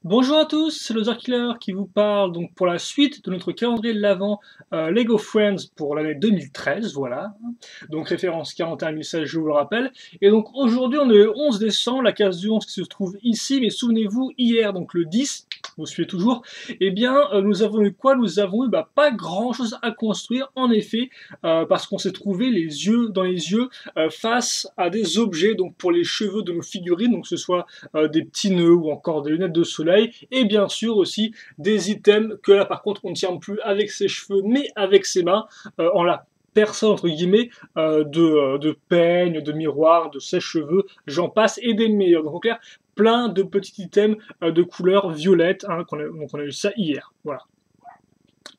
Bonjour à tous, c'est le Killer qui vous parle donc pour la suite de notre calendrier de l'Avent Lego Friends pour l'année 2013, voilà. Donc référence 41 016, je vous le rappelle. Et donc aujourd'hui on est le 11 décembre, la case du 11 qui se trouve ici, mais souvenez-vous, hier, donc le 10, vous suivez toujours, eh bien nous avons eu quoi? Nous avons eu pas grand chose à construire, en effet, parce qu'on s'est trouvé les yeux dans les yeux face à des objets, donc pour les cheveux de nos figurines, donc que ce soit des petits nœuds ou encore des lunettes de soleil, et bien sûr aussi des items que là par contre on ne tient plus avec ses cheveux mais avec ses mains, en la personne entre guillemets de peignes, de miroirs, de sèche-cheveux, j'en passe et des meilleurs. Donc en clair, plein de petits items de couleur violette, hein, donc on a eu ça hier, voilà.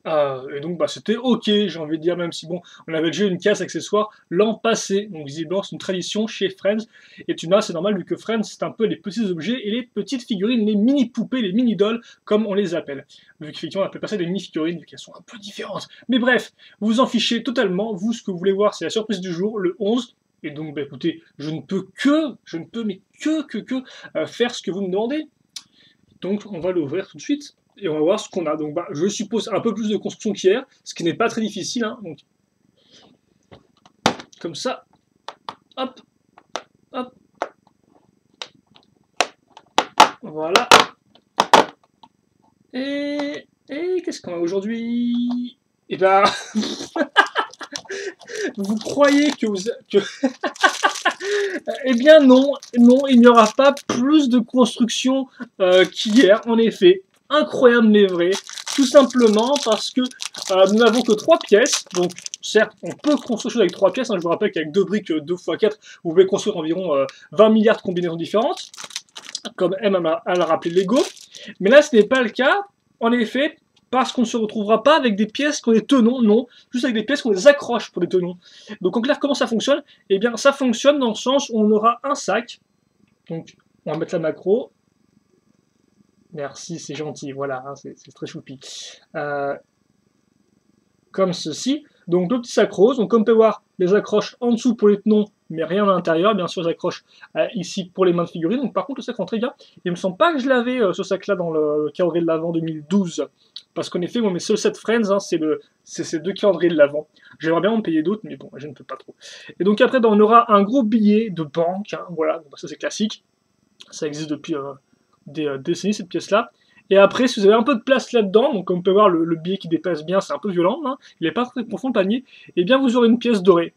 Et donc c'était ok, j'ai envie de dire, même si bon, on avait déjà une casse accessoire l'an passé, donc visiblement c'est une tradition chez Friends, et tu n'as, c'est normal vu que Friends c'est un peu les petits objets et les petites figurines, les mini poupées, les mini dolls, comme on les appelle. Vu qu'effectivement on appelle pas ça des mini figurines, vu qu'elles sont un peu différentes. Mais bref, vous vous en fichez totalement, vous ce que vous voulez voir c'est la surprise du jour, le 11, et donc écoutez, je ne peux mais que faire ce que vous me demandez. Donc on va l'ouvrir tout de suite et on va voir ce qu'on a. Donc je suppose un peu plus de construction qu'hier, ce qui n'est pas très difficile. Hein. Donc, comme ça, hop, hop, voilà. Et qu'est-ce qu'on a aujourd'hui? Et ben, vous croyez que eh bien non, il n'y aura pas plus de construction qu'hier, en effet. Incroyable mais vrai, tout simplement parce que nous n'avons que 3 pièces, donc certes on peut construire chose avec 3 pièces, hein, je vous rappelle qu'avec 2 briques 2x4, vous pouvez construire environ 20 milliards de combinaisons différentes, comme M a rappelé Lego, mais là ce n'est pas le cas, en effet, parce qu'on ne se retrouvera pas avec des pièces qui ont des tenons, non, juste avec des pièces qui ont des accroches pour des tenons. Donc en clair, comment ça fonctionne? Eh bien ça fonctionne dans le sens où on aura un sac, donc on va mettre la macro. Merci, c'est gentil, voilà, hein, c'est très choupi. Comme ceci. Donc deux petits sacs roses. Donc comme on peut voir, les accroches en dessous pour les tenons, mais rien à l'intérieur. Bien sûr, les accroches ici pour les mains de figurines. Donc par contre, le sac rentre très bien. Il me semble pas que je l'avais, ce sac-là, dans le calendrier de l'Avent 2012. Parce qu'en effet, moi, mes seuls 7 Friends, hein, c'est ces deux calendriers de l'Avent. J'aimerais bien en payer d'autres, mais bon, je ne peux pas trop. Et donc après, on aura un gros billet de banque. Hein, voilà, donc, ça c'est classique. Ça existe depuis des décennies, cette pièce-là. Et après, si vous avez un peu de place là-dedans, donc comme on peut voir, le billet qui dépasse bien, c'est un peu violent, hein, il n'est pas très profond le panier, et bien vous aurez une pièce dorée.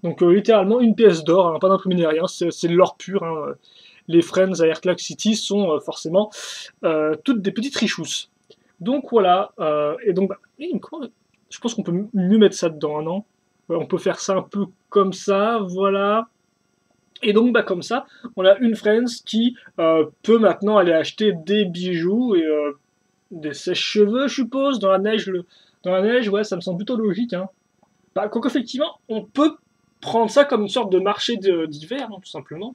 Donc littéralement une pièce d'or, hein, pas d'imprimé ni rien, c'est de l'or pur. Hein. Les Friends à Airclack City sont forcément toutes des petites richousses. Donc voilà, et donc je pense qu'on peut mieux mettre ça dedans, non? Ouais, on peut faire ça un peu comme ça, voilà. Et donc, comme ça, on a une Friends qui peut maintenant aller acheter des bijoux et des sèche-cheveux, je suppose, dans la neige. Dans la neige, ouais, ça me semble plutôt logique. Hein. Quoique, effectivement, on peut prendre ça comme une sorte de marché d'hiver, hein, tout simplement.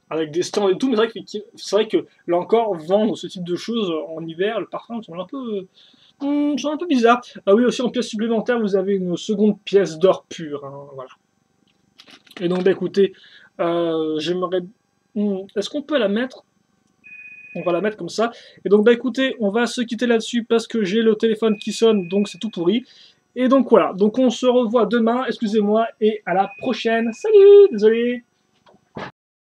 Avec des stands et tout, mais c'est vrai que là encore, vendre ce type de choses en hiver, le parfum me semble un peu bizarre. Ah oui, aussi en pièce supplémentaire, vous avez une seconde pièce d'or pur. Hein, voilà. Et donc, écoutez, j'aimerais... Est-ce qu'on peut la mettre? On va la mettre comme ça. Et donc, écoutez, on va se quitter là-dessus parce que j'ai le téléphone qui sonne, donc c'est tout pourri. Et donc, voilà. Donc, on se revoit demain, excusez-moi, et à la prochaine. Salut! Désolé!